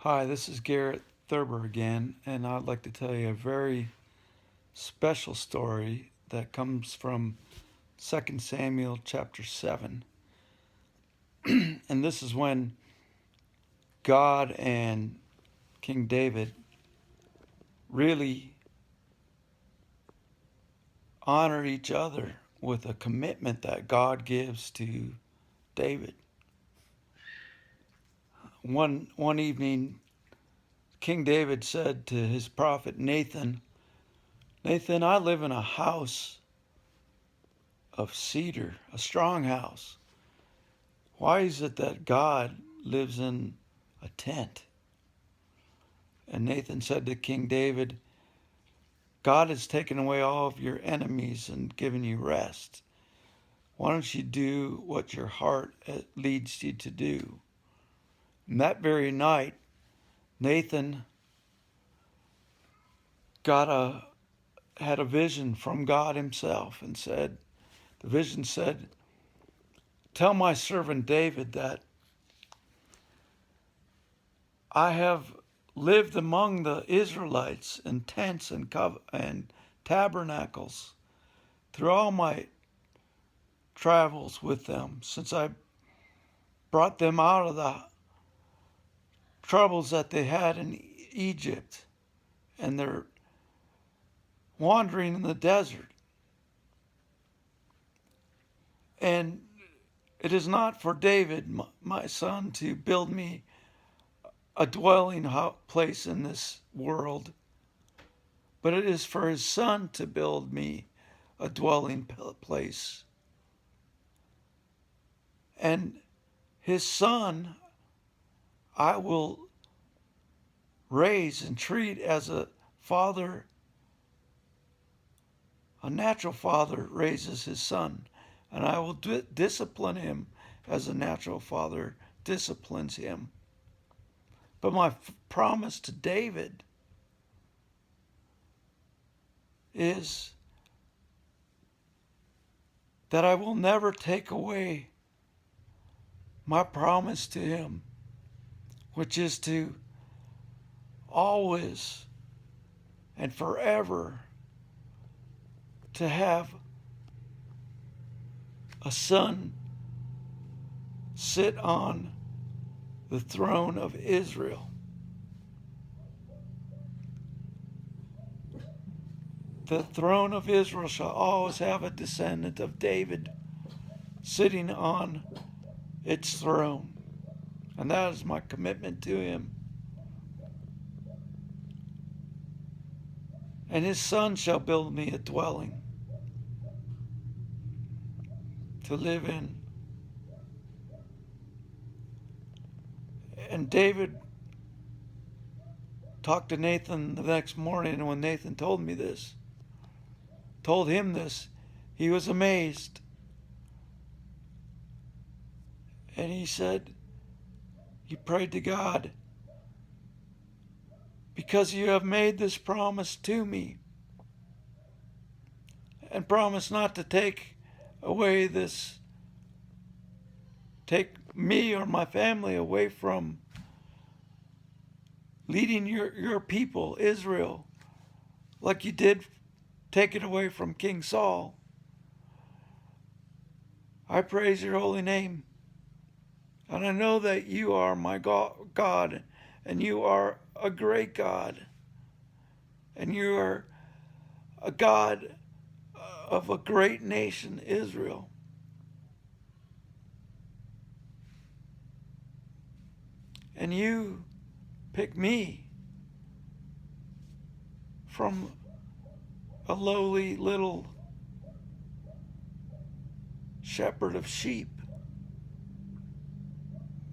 Hi, this is Garrett Thurber again, and I'd like to tell you a very special story that comes from 2 Samuel chapter 7. And this is when God and King David really honor each other with a commitment that God gives to David. One evening, King David said to his prophet Nathan, Nathan, I live in a house of cedar, a strong house. Why is it that God lives in a tent? And Nathan said to King David, God has taken away all of your enemies and given you rest. Why don't you do what your heart leads you to do? And that very night, Nathan had a vision from God himself and the vision said, tell my servant David that I have lived among the Israelites in tents and tabernacles through all my travels with them since I brought them out of the troubles that they had in Egypt and their wandering in the desert. And it is not for David, my son, to build me a dwelling place in this world, but it is for his son to build me a dwelling place. And his son I will raise and treat as a natural father raises his son. And I will discipline him as a natural father disciplines him. But my promise to David is that I will never take away my promise to him, which is to always and forever to have a son sit on the throne of Israel. The throne of Israel shall always have a descendant of David sitting on its throne. And that is my commitment to him. And his son shall build me a dwelling to live in. And David talked to Nathan the next morning, and when Nathan told him this, he was amazed. And he prayed to God, because you have made this promise to me, and promised not to take me or my family away from leading your people, Israel, like you did take it away from King Saul. I praise your holy name. And I know that you are my God, and you are a great God. And you are a God of a great nation, Israel. And you pick me from a lowly little shepherd of sheep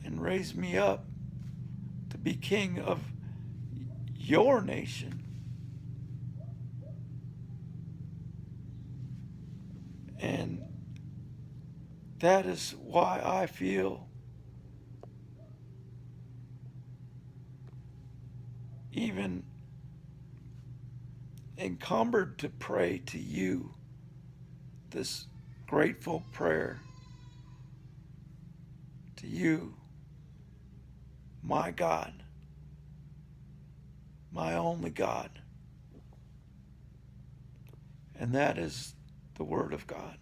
and raise me up to be king of your nation. And that is why I feel even encumbered to pray to you this grateful prayer to you, my God. my only God. And that is the Word of God.